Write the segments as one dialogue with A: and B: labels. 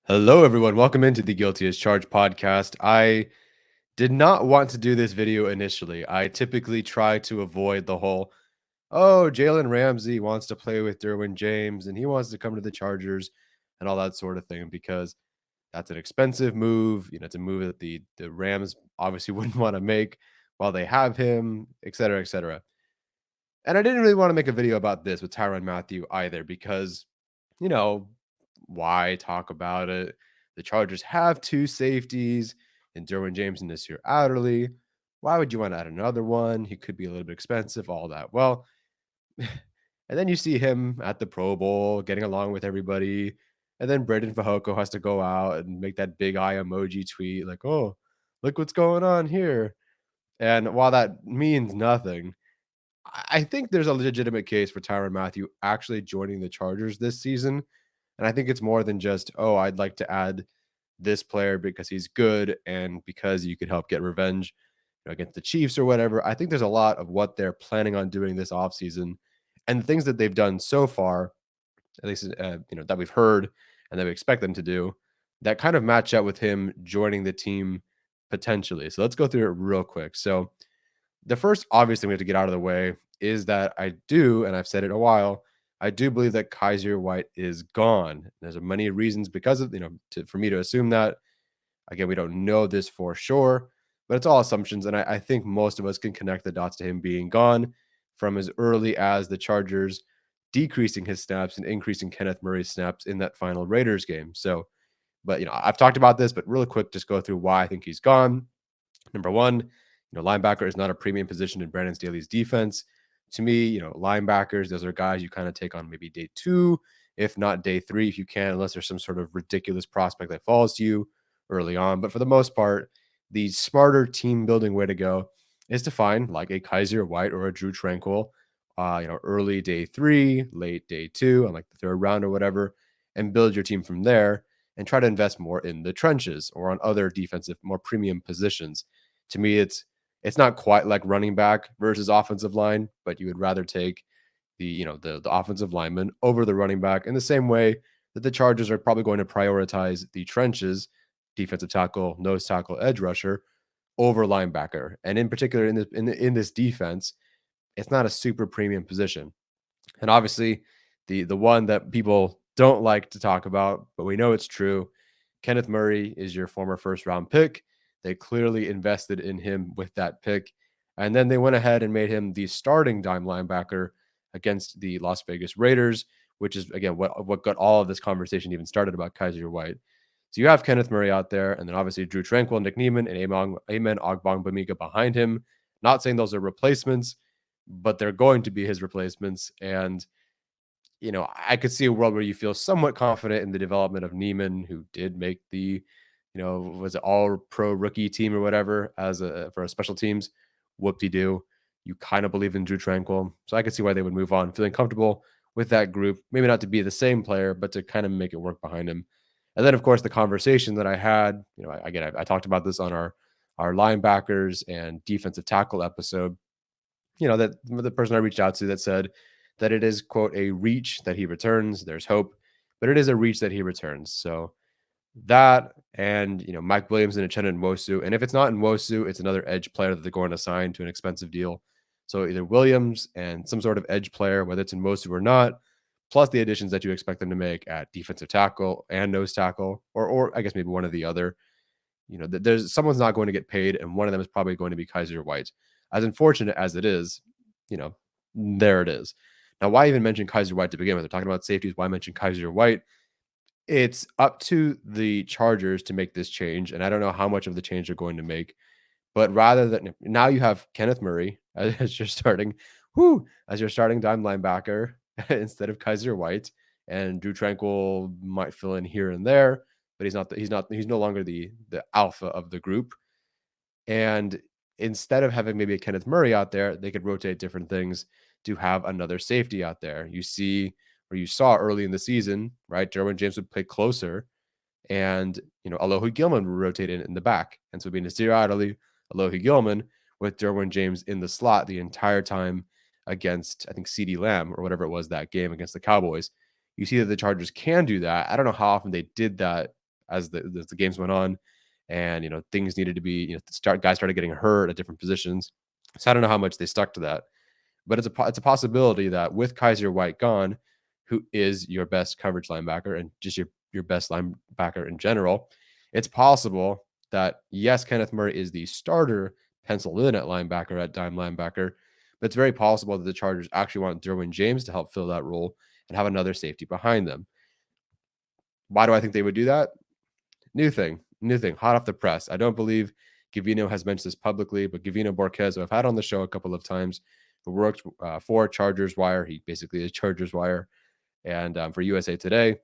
A: Hello, everyone. Welcome into the Guilty as Charged podcast. I did not want to do this video initially. I typically try to avoid the whole, oh, Jalen Ramsey wants to play with Derwin James and he wants to come to the Chargers and all that sort of thing because that's an expensive move. It's a move that the Rams obviously wouldn't want to make while they have him, et cetera, et cetera. And I didn't really want to make a video about this with Tyrann Mathieu either because, you know, why talk about it? The Chargers have two safeties and Derwin James and this year Adderley. Why would you want to add another one? He could be a little bit expensive, all that. Well, and then you see him at the Pro Bowl getting along with everybody. And then Braden Fajoko has to go out and make that big eye emoji tweet like, oh, look what's going on here. And while that means nothing, I think there's a legitimate case for Tyrann Mathieu actually joining the Chargers this season. And I think it's more than just, oh, I'd like to add this player because he's good and because you could help get revenge against the Chiefs or whatever. I think there's a lot of what they're planning on doing this offseason and the things that they've done so far, at least that we've heard and that we expect them to do, that kind of match up with him joining the team potentially. So let's go through it real quick. So the first obvious thing we have to get out of the way is that I do, and I've said it a while, I do believe that Kaiser White is gone. There's many reasons because of, for me to assume that. Again, we don't know this for sure, but it's all assumptions. And I think most of us can connect the dots to him being gone from as early as the Chargers decreasing his snaps and increasing Kenneth Murray's snaps in that final Raiders game. So, but, I've talked about this, but really quick, just go through why I think he's gone. Number one, linebacker is not a premium position in Brandon Staley's defense. To me, linebackers, those are guys you kind of take on maybe day two, if not day three, if you can, unless there's some sort of ridiculous prospect that falls to you early on. But for the most part, the smarter team building way to go is to find like a Kaiser White or a Drew Tranquil, early day three, late day two, on like the third round or whatever, and build your team from there and try to invest more in the trenches or on other defensive, more premium positions. To me, it's not quite like running back versus offensive line, but you would rather take the offensive lineman over the running back in the same way that the Chargers are probably going to prioritize the trenches, defensive tackle, nose tackle, edge rusher over linebacker. And in particular in this defense, it's not a super premium position. And obviously, the one that people don't like to talk about, but we know it's true, Kenneth Murray is your former first round pick. They clearly invested in him with that pick. And then they went ahead and made him the starting dime linebacker against the Las Vegas Raiders, which is, again, what got all of this conversation even started about Kaiser White. So you have Kenneth Murray out there, and then obviously Drew Tranquil, Nick Niemann, and Amen Ogbongbemiga behind him. Not saying those are replacements, but they're going to be his replacements. And I could see a world where you feel somewhat confident in the development of Niemann, who did make the, was it all pro rookie team or whatever for a special teams. Whoop-de-doo. You kind of believe in Drew Tranquil. So I could see why they would move on, feeling comfortable with that group. Maybe not to be the same player, but to kind of make it work behind him. And then, of course, the conversation that I had, I talked about this on our linebackers and defensive tackle episode. That the person I reached out to that said that it is, quote, a reach that he returns. There's hope, but it is a reach that he returns. So that and, Mike Williams and Uchenna Nwosu. And if it's not Nwosu, it's another edge player that they're going to sign to an expensive deal. So either Williams and some sort of edge player, whether it's Nwosu or not, plus the additions that you expect them to make at defensive tackle and nose tackle, or I guess maybe one or the other. There's someone's not going to get paid, and one of them is probably going to be Kaiser White. As unfortunate as it is, there it is. Now, why even mention Kaiser White to begin with? They're talking about safeties. Why mention Kaiser White? It's up to the Chargers to make this change, and I don't know how much of the change they're going to make. But rather than now, you have Kenneth Murray as your starting dime linebacker instead of Kaiser White, and Drew Tranquil might fill in here and there, but he's no longer the alpha of the group. And instead of having maybe a Kenneth Murray out there, they could rotate different things to have another safety out there. You saw early in the season, right? Derwin James would play closer, and Alohi Gilman would rotate in the back. And so it'd be Nasir Adderley, Alohi Gilman, with Derwin James in the slot the entire time against, I think, CeeDee Lamb or whatever it was that game against the Cowboys. You see that the Chargers can do that. I don't know how often they did that as the games went on, and things needed to be guys started getting hurt at different positions. So I don't know how much they stuck to that, but it's a possibility that with Kaiser White gone, who is your best coverage linebacker and just your best linebacker in general, it's possible that yes, Kenneth Murray is the starter penciled in at linebacker at dime linebacker, but it's very possible that the Chargers actually want Derwin James to help fill that role and have another safety behind them. Why do I think they would do that? New thing, hot off the press. I don't believe Gavino has mentioned this publicly, but Gavino Borquez, who I've had on the show a couple of times, who worked for Chargers Wire. He basically is Chargers Wire. And for USA Today,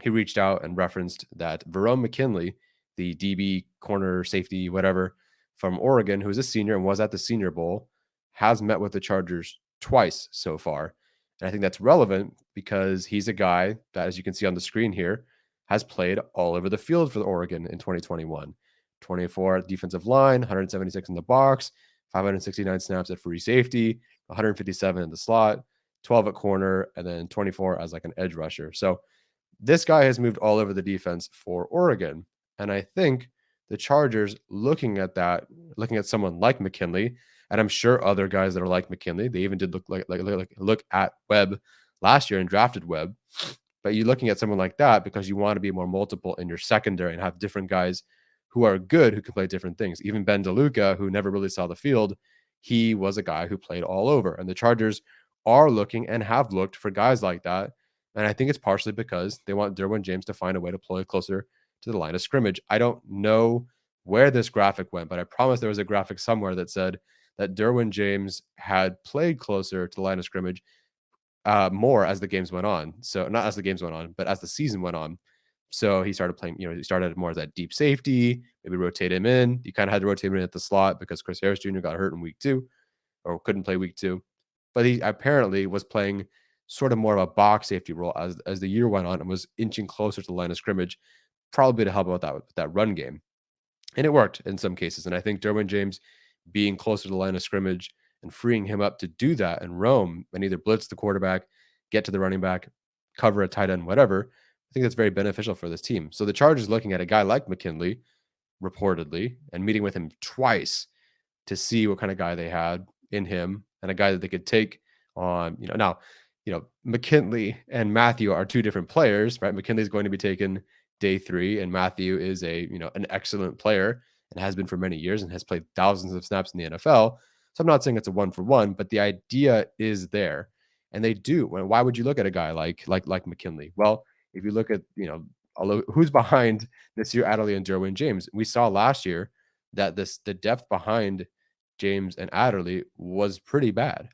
A: he reached out and referenced that Verone McKinley, the DB corner safety, whatever, from Oregon, who is a senior and was at the Senior Bowl, has met with the Chargers twice so far. And I think that's relevant because he's a guy that, as you can see on the screen here, has played all over the field for Oregon in 2021. 24 defensive line, 176 in the box, 569 snaps at free safety, 157 in the slot, 12 at corner, and then 24 as like an edge rusher. So this guy has moved all over the defense for Oregon. And I think the Chargers looking at someone like McKinley, and I'm sure other guys that are like McKinley, they even did look at Webb last year and drafted Webb. But you're looking at someone like that because you want to be more multiple in your secondary and have different guys who are good, who can play different things. Even Ben DeLuca, who never really saw the field, he was a guy who played all over. And the Chargers are looking and have looked for guys like that. And I think it's partially because they want Derwin James to find a way to play closer to the line of scrimmage. I don't know where this graphic went, but I promise there was a graphic somewhere that said that Derwin James had played closer to the line of scrimmage more as the games went on. So not as the games went on, but as the season went on. So he started playing, he started more as that deep safety, maybe rotate him in. You kind of had to rotate him in at the slot because Chris Harris Jr. got hurt in week 2 or couldn't play week 2. But he apparently was playing sort of more of a box safety role as the year went on and was inching closer to the line of scrimmage, probably to help out that run game. And it worked in some cases. And I think Derwin James being closer to the line of scrimmage and freeing him up to do that and roam and either blitz the quarterback, get to the running back, cover a tight end, whatever, I think that's very beneficial for this team. So the Chargers looking at a guy like McKinley, reportedly, and meeting with him twice to see what kind of guy they had in him and a guy that they could take on, now, McKinley and Mathieu are two different players, right? McKinley's going to be taken day 3, and Mathieu is an excellent player and has been for many years and has played thousands of snaps in the NFL. So I'm not saying it's a 1-for-1, but the idea is there, and they do. Why would you look at a guy like McKinley? Well, if you look at who's behind this year, Adderley and Derwin James, we saw last year that the depth behind James and Adderley was pretty bad.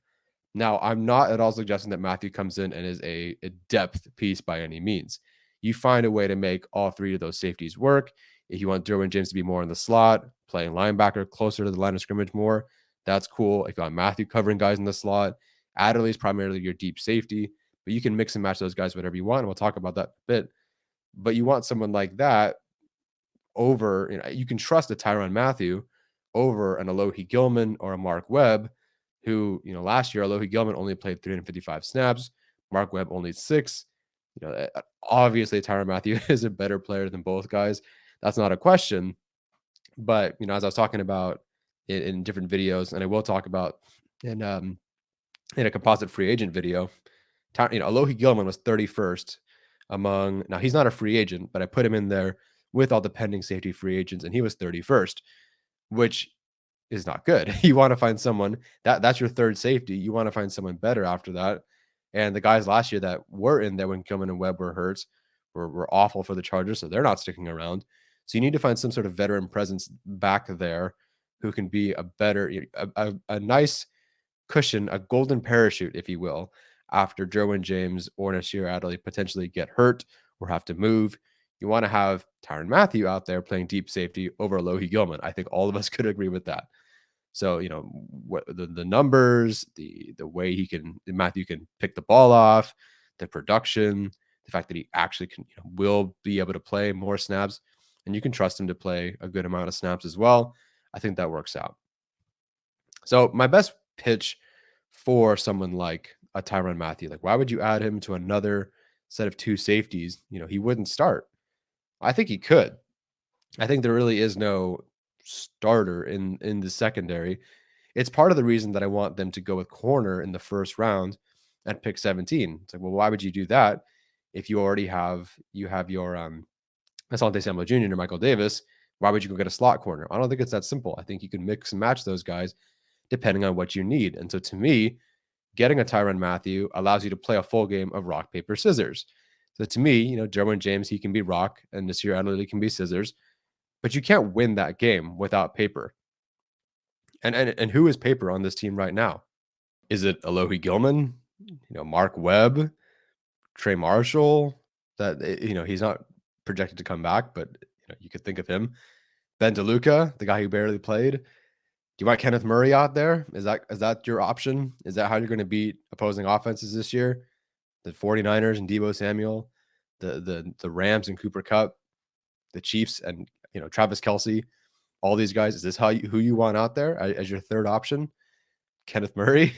A: Now, I'm not at all suggesting that Mathieu comes in and is a depth piece by any means. You find a way to make all 3 of those safeties work. If you want Derwin James to be more in the slot, playing linebacker closer to the line of scrimmage more, that's cool. If you want Mathieu covering guys in the slot, Adderley is primarily your deep safety, but you can mix and match those guys whatever you want. And we'll talk about that a bit. But you want someone like that over, you can trust a Tyrann Mathieu over an Alohi Gilman or a Mark Webb, who, last year, Alohi Gilman only played 355 snaps. Mark Webb only 6. Obviously, Tyrann Mathieu is a better player than both guys. That's not a question. But, as I was talking about in different videos, and I will talk about in a composite free agent video, Alohi Gilman was 31st among, now he's not a free agent, but I put him in there with all the pending safety free agents, and he was 31st, which is not good. You want to find someone that's your third safety. You want to find someone better after that. And the guys last year that were in there when Gilman and Webb were hurt were awful for the Chargers, so they're not sticking around. So you need to find some sort of veteran presence back there who can be a better, a nice cushion, a golden parachute, if you will, after Derwin James or Nasir Adderley potentially get hurt or have to move. You want to have Tyrann Mathieu out there playing deep safety over Alohi Gilman. I think all of us could agree with that. So, what the numbers, the way Mathieu can pick the ball off, the production, the fact that he actually will be able to play more snaps, and you can trust him to play a good amount of snaps as well. I think that works out. So my best pitch for someone like a Tyrann Mathieu, why would you add him to another set of 2 safeties? He wouldn't start. I think he could. I think there really is no starter in the secondary. It's part of the reason that I want them to go with corner in the first round at pick 17. It's like, well, why would you do that if you already have your Asante Samuel Jr. or Michael Davis? Why would you go get a slot corner? I don't think it's that simple. I think you can mix and match those guys depending on what you need. And so to me, getting a Tyrann Mathieu allows you to play a full game of rock, paper, scissors. So to me, Derwin James, he can be rock and Nasir Adderley can be scissors, but you can't win that game without paper. And who is paper on this team right now? Is it Alohi Gilman? Mark Webb, Trey Marshall? That he's not projected to come back, but you could think of him. Ben DeLuca, the guy who barely played. Do you want Kenneth Murray out there? Is that your option? Is that how you're going to beat opposing offenses this year? The 49ers and Deebo Samuel, the Rams and Cooper Kupp, the Chiefs and Travis Kelce, all these guys. Is this who you want out there as your third option? Kenneth Murray?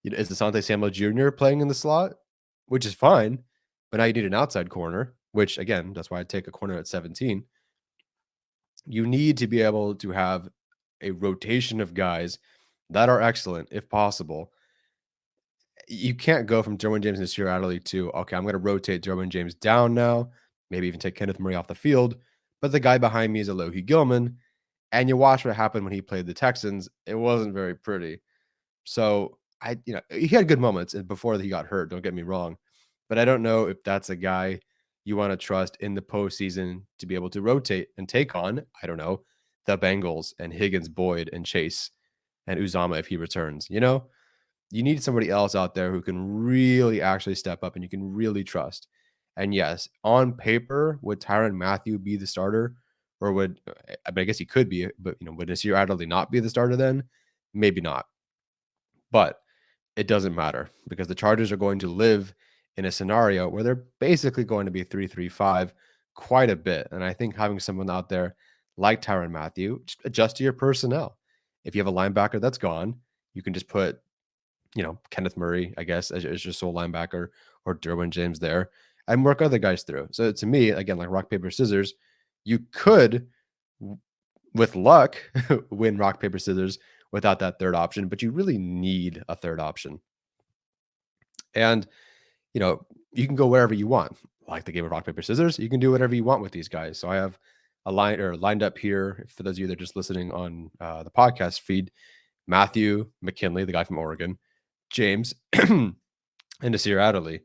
A: Is Asante Samuel Jr. playing in the slot? Which is fine, but now you need an outside corner, which again, that's why I take a corner at 17. You need to be able to have a rotation of guys that are excellent, if possible. You can't go from Derwin James and Nasir Adderley to, okay, I'm going to rotate Derwin James down now, maybe even take Kenneth Murray off the field, but the guy behind me is Alohi Gilman, and you watch what happened when he played the Texans. It wasn't very pretty. So he had good moments before he got hurt. Don't get me wrong, but I don't know if that's a guy you want to trust in the postseason to be able to rotate and take on. I don't know, the Bengals and Higgins, Boyd, and Chase, and Uzama if he returns. You need somebody else out there who can really actually step up and you can really trust. And yes, on paper, would Tyrann Mathieu be the starter, or I guess he could be, but would Nasir Adderley not be the starter then? Maybe not. But it doesn't matter because the Chargers are going to live in a scenario where they're basically going to be 3-3-5 quite a bit. And I think having someone out there like Tyrann Mathieu, just adjust to your personnel. If you have a linebacker that's gone, you can just put, Kenneth Murray, I guess, as your sole linebacker, or Derwin James there, and work other guys through. So to me, again, like rock, paper, scissors, you could, with luck, win rock, paper, scissors without that third option, but you really need a third option. And, you can go wherever you want. Like the game of rock, paper, scissors, you can do whatever you want with these guys. So I have lined up here, for those of you that are just listening on the podcast feed, Matthew McKinley, the guy from Oregon, James, and Nasir Adderley.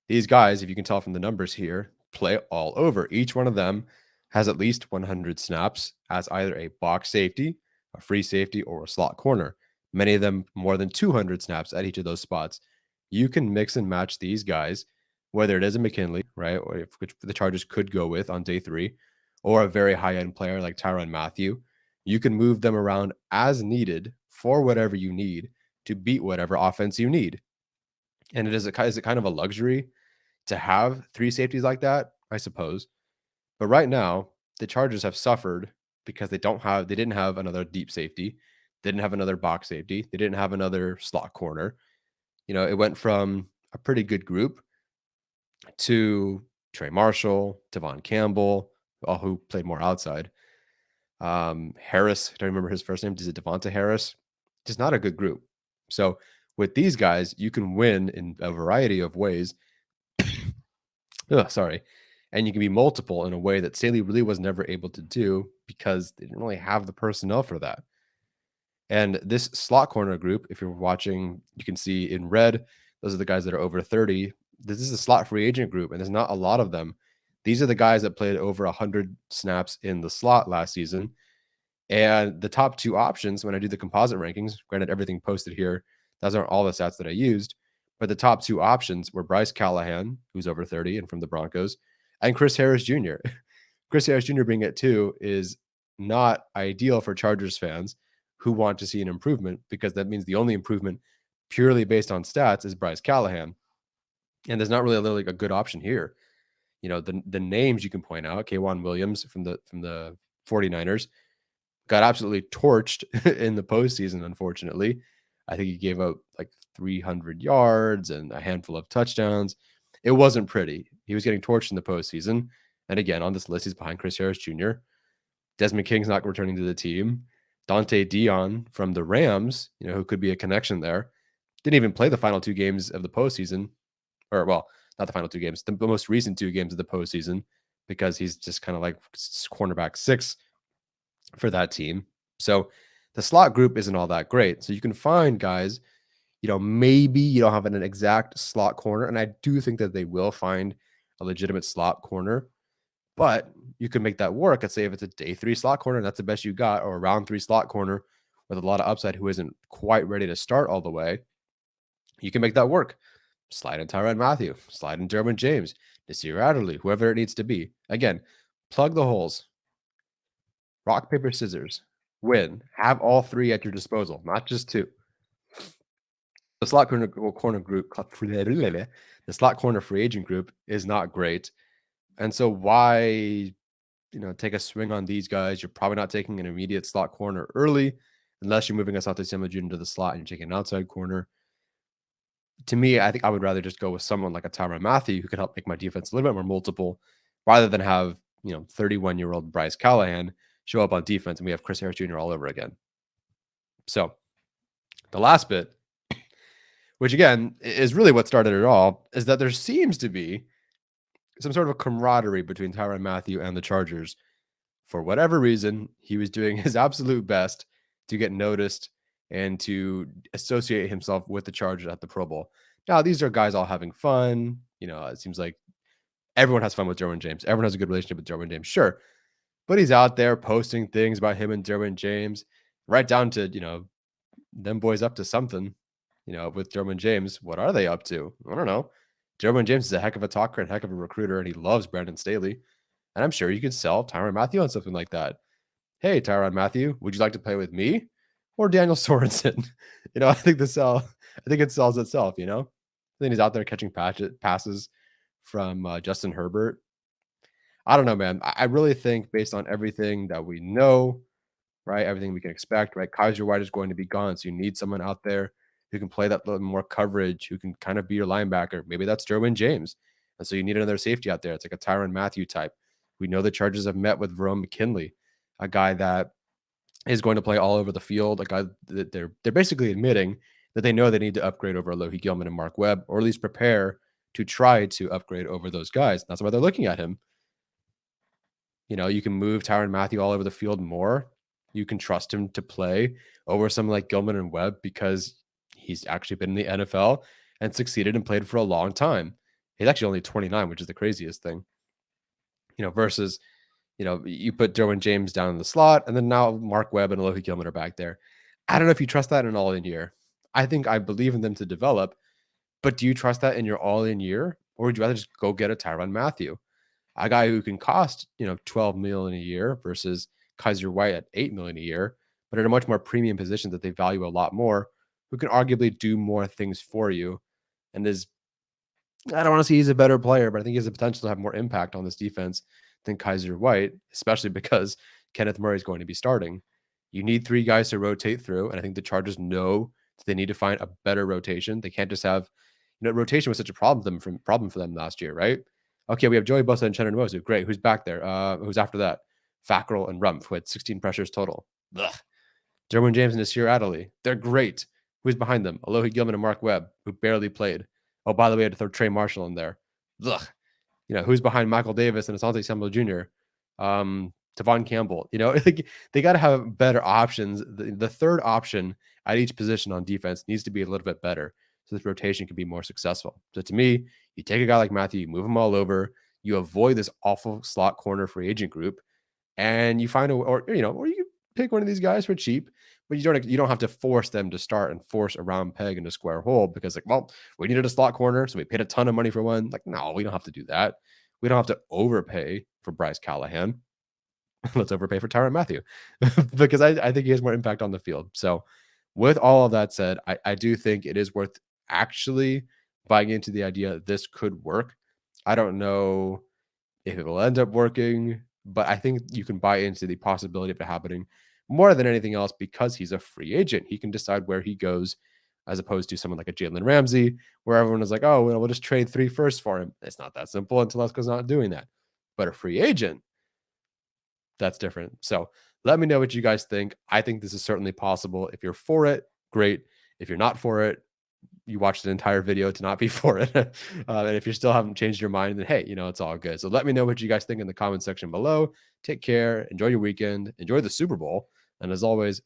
A: These guys, if you can tell from the numbers here, play all over. Each one of them has at least 100 snaps as either a box safety, a free safety, or a slot corner. Many of them more than 200 snaps at each of those spots. You can mix and match these guys, whether it is a McKinley, right, or which the Chargers could go with on day 3, or a very high-end player like Tyrann Mathieu. You can move them around as needed for whatever you need to beat whatever offense you need. And is it kind of a luxury to have 3 safeties like that? I suppose. But right now, the Chargers have suffered because they didn't have another deep safety, didn't have another box safety, they didn't have another slot corner. It went from a pretty good group to Trey Marshall, Devon Campbell, all who played more outside. Harris, I don't remember his first name. Is it Devonta Harris? Just not a good group. So with these guys, you can win in a variety of ways. Sorry. And you can be multiple in a way that Staley really was never able to do because they didn't really have the personnel for that. And this slot corner group, if you're watching, you can see in red, those are the guys that are over 30. This is a slot free agent group, and there's not a lot of them. These are the guys that played over 100 snaps in the slot last season. And the top 2 options, when I do the composite rankings, granted everything posted here, those aren't all the stats that I used, but the top 2 options were Bryce Callahan, who's over 30 and from the Broncos, and Chris Harris Jr. Chris Harris Jr. being at 2 is not ideal for Chargers fans who want to see an improvement, because that means the only improvement purely based on stats is Bryce Callahan. And there's not really a good option here. The names you can point out, K'Wan Williams from the 49ers got absolutely torched in the postseason, unfortunately. I think he gave up like 300 yards and a handful of touchdowns. It wasn't pretty. He was getting torched in the postseason. And again, on this list, he's behind Chris Harris Jr. Desmond King's not returning to the team. Dante Dion from the Rams, who could be a connection there, didn't even play the final 2 games of the postseason. Or, well, not the final 2 games, the most recent 2 games of the postseason, because he's just kind of like cornerback 6 for that team. So the slot group isn't all that great. So you can find guys, maybe you don't have an exact slot corner. And I do think that they will find a legitimate slot corner, but you can make that work. Let's say if it's a day 3 slot corner, and that's the best you got, or a round 3 slot corner with a lot of upside who isn't quite ready to start all the way, you can make that work. Slide in Tyrann Mathieu, slide in Derwin James, Nasir Adderley, whoever it needs to be. Again, plug the holes. Rock, paper, scissors. Win. Have all 3 at your disposal, not just 2. The slot corner group, the slot corner free agent group is not great. And so why, take a swing on these guys? You're probably not taking an immediate slot corner early, unless you're moving Asante Samuel into the slot and you're taking an outside corner. To me, I think I would rather just go with someone like a Tyrann Mathieu who can help make my defense a little bit more multiple, rather than have 31-year-old Bryce Callahan show up on defense and we have Chris Harris Jr. all over again. So the last bit, which again is really what started it all, is that there seems to be some sort of a camaraderie between Tyrann Mathieu and the Chargers. For whatever reason, he was doing his absolute best to get noticed and to associate himself with the Chargers at the Pro Bowl. Now, these are guys all having fun. It seems like everyone has fun with Derwin James. Everyone has a good relationship with Derwin James, sure. But he's out there posting things about him and Derwin James, right down to, them boys up to something, with Derwin James. What are they up to? I don't know. Derwin James is a heck of a talker and heck of a recruiter, and he loves Brandon Staley. And I'm sure you could sell Tyrann Mathieu on something like that. Hey, Tyrann Mathieu, would you like to play with me or Daniel Sorensen? I think it sells itself, I think he's out there catching passes from Justin Herbert. I don't know, man. I really think based on everything that we know, right, everything we can expect, right, Kaiser White is going to be gone. So you need someone out there who can play that little more coverage, who can kind of be your linebacker. Maybe that's Derwin James. And so you need another safety out there. It's like a Tyrann Mathieu type. We know the Chargers have met with Verone McKinley, a guy that is going to play all over the field, a guy that they're basically admitting that they know they need to upgrade over Alohi Gilman and Mark Webb, or at least prepare to try to upgrade over those guys. That's why they're looking at him. You can move Tyrann Mathieu all over the field more. You can trust him to play over someone like Gilman and Webb because he's actually been in the NFL and succeeded and played for a long time. He's actually only 29, which is the craziest thing. Versus, you put Derwin James down in the slot, and then now Mark Webb and Alohi Gilman are back there. I don't know if you trust that in an all-in year. I think I believe in them to develop, but do you trust that in your all-in year? Or would you rather just go get a Tyrann Mathieu? A guy who can cost, $12 million a year versus Kaiser White at $8 million a year, but at a much more premium position that they value a lot more, who can arguably do more things for you. And I don't want to say he's a better player, but I think he has the potential to have more impact on this defense than Kaiser White, especially because Kenneth Murray is going to be starting. You need 3 guys to rotate through, and I think the Chargers know that they need to find a better rotation. They can't just have, rotation was such a problem for them last year, right? Okay, we have Joey Bosa and Chandler Mosu. Great. Who's back there? Who's after that? Fackrell and Rumpf, who had 16 pressures total. Ugh. Derwin James and Nasir Adderley. They're great. Who's behind them? Alohi Gilman and Mark Webb, who barely played. Oh, by the way, I had to throw Trey Marshall in there. Ugh. Who's behind Michael Davis and Asante Samuel Jr.? Tavon Campbell. They got to have better options. The third option at each position on defense needs to be a little bit better so this rotation can be more successful. So to me, you take a guy like Mathieu, you move him all over, you avoid this awful slot corner free agent group, and you find or you pick one of these guys for cheap, but you don't have to force them to start and force a round peg into a square hole because we needed a slot corner, so we paid a ton of money for one. No, we don't have to do that. We don't have to overpay for Bryce Callahan. Let's overpay for Tyrann Mathieu because I think he has more impact on the field. So with all of that said, I do think it is worth actually buying into the idea that this could work. I don't know if it will end up working, but I think you can buy into the possibility of it happening more than anything else because he's a free agent. He can decide where he goes as opposed to someone like a Jalen Ramsey where everyone is like, oh, we'll just trade 3 firsts for him. It's not that simple, and Telesco's not doing that. But a free agent, that's different. So let me know what you guys think. I think this is certainly possible. If you're for it, great. If you're not for it, you watched an entire video to not be for it. And if you still haven't changed your mind, then hey, it's all good. So let me know what you guys think in the comment section below. Take care. Enjoy your weekend. Enjoy the Super Bowl. And as always,